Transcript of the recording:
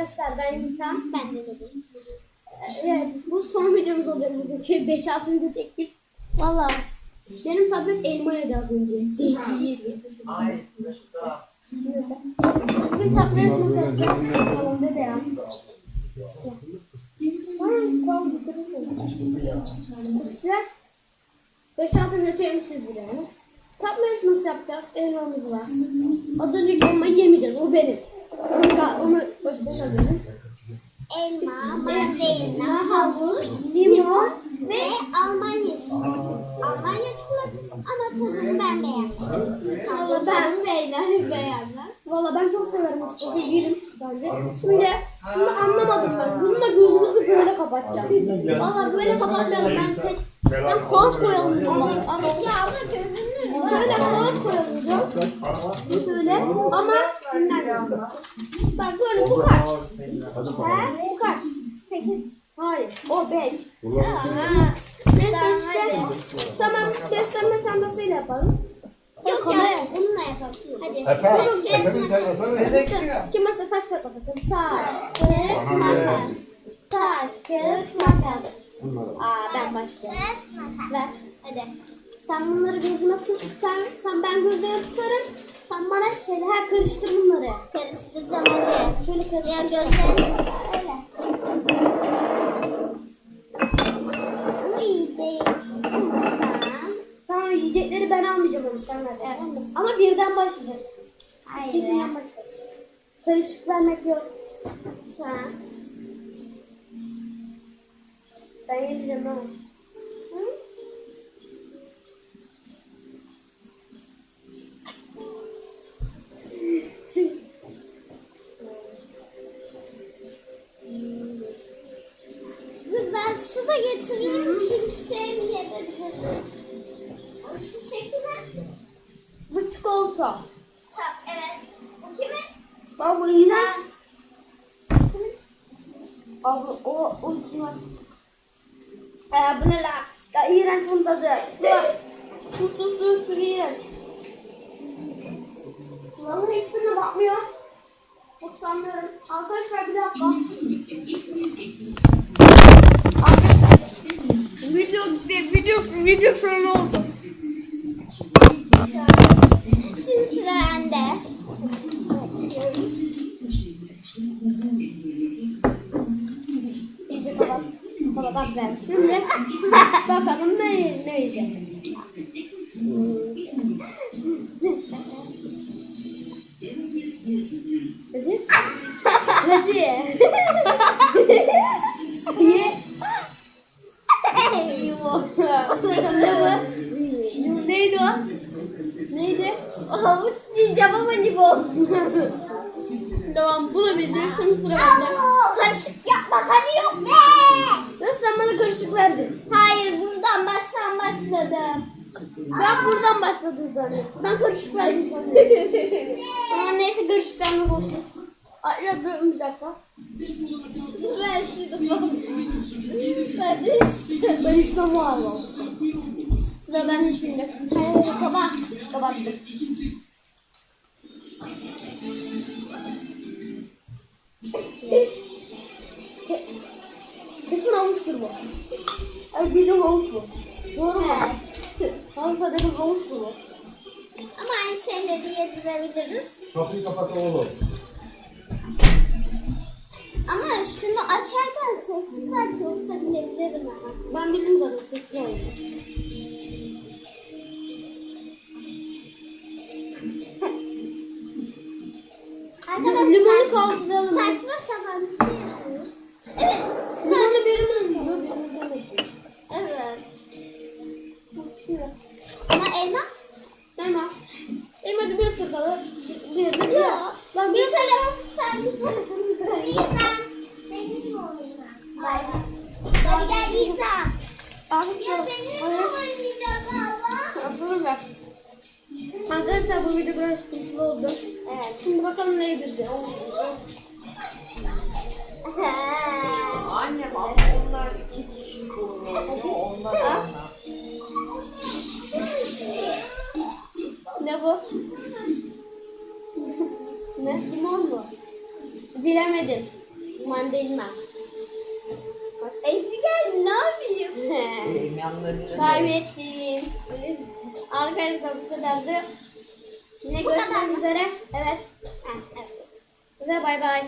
arkadaşlar, ben İnsan. Ben de dedim. Evet, bu son videomuz olacak bugün. 5-6 video çektik. Valla benim tablet elma yedi az önce. Ay, Bizim tablet nasıl yapacağız? Salonda da ya. İşte 5-6 video çekmişiz bile. Tablet nasıl yapacağız? Elmamız var. Az önceki elmayı yemeyeceğiz, o benim. Onu bakabiliriz. Elma, mandalina, havuç, Limon ve Almanya çikolatası. Almanya çikolatası ama tadını ben beğenmiştim. Valla ben beğenmem. Valla ben çok severim o çikolatayı, yerim bence. Şimdi bunu anlamadım ben. Bununla gözümüzü böyle kapatacağız. Valla böyle kapatmayalım, ben kağıt koyalım diyorum. Ama Ya abla gözünü şöyle kağıt koyalım diyorum. Şöyle ama bak böyle bu kaç? Bu kaç? 8. Hayır, o 5. Neyse işte. Tamam, beslenme çantasıyla yapalım. Yok ya bununla yapalım. Hadi. Efendim sen efendim. Kim varsa taş kağıt makas. Taş, Kağıt, makas. taş, kağıt, makas. Ben başlayayım. Kağıt, makas. Ver. Hadi. Sen bunları gözüme tut. Sen ben gözüme tutarım. Sen bana şeyler karıştır bunları. Karıştıracağım hadi. Şöyle Ya karıştır. gözlerini öyle. Ama iyi değil. Tamam. Tamam, yiyecekleri ben almayacağım ama sen vereceksin. Ama birden başlayacağız. Hayır. Birden başlayacağız. Karışık vermek yok. Ha. Ben yemeyeceğim ama. Dur ben su da getiriyorum çünkü sevmeyebilirim. O şişe kime? Bu çikolata. Tamam evet. Bu kimin? Bak bu iğrenç. Abi o içmez. Bu ne la? Ya iğrenç bunun tadı. Su iğrenç. Vallahi hiçbirine bakmıyor. Hoşlanmıyorum. Arkadaşlar bir dakika. Video sonra ne oldu? Şimdi sıra bende. İyice kapat. Kapat ver. Şimdi bakalım ne yiyecek. Hadi. Ye. Neydi o? Neydi? Havuç diyeceğim ama limon. Tamam, bu da bizim. Şimdi sıra bende. Karışık yapmak hani yok be. Dur, sen bana karışık verdin. Hayır buradan baştan başladım. Ben buradan başladım zaten. Ben karışık verdim sana. Ama neyse, karışık verme boşver. Ay ya, dur bir dakika. Ben şunu Hadi. Ben işte bu aldım. Sıra ben hiçbirinde. Hayır kapat. Kapattım. Kesin havuçtur bu. Ay, bir de havuç bu. Doğru mu? Havuç dedim, havuçtur bu. Ama aynı şeyleri yedirebiliriz. Kapıyı kapat oğlum. Ama şunu açarken sessiz aç yoksa bilebilirim ama. Ben bildim zaten, sesli oyunu. Limonu Arkadaşlar kaldıralım. saçma sapan bir şey yapıyoruz. Evet. Limonu birimiz yiyor, birimiz yemek. Evet. Ama elma? Elma. Elma bir sakalı. Bir de Yok. Ben Bir tarafı sen bir tarafını koy. Lisa. Benim oynayacağım. Aynen. Hadi gel Lisa. Ya benim oynayacağım Allah. Atalım ver. Arkadaşlar, bu video biraz sıkıntılı oldu. Evet. Şimdi bakalım ne yedireceğiz. annem ama onlar 2 kişi kullanıyor. Onlar. Ne bu? Ne? Limon mu? Bilemedim. Mandalina. Eşi geldi ne yapayım? Benim yanlarını Kaybettim. Arkadaşlar bu kadardı. Yine Bu kadar görüşmek mı? üzere. Evet. Ha, evet. Ve bay bay.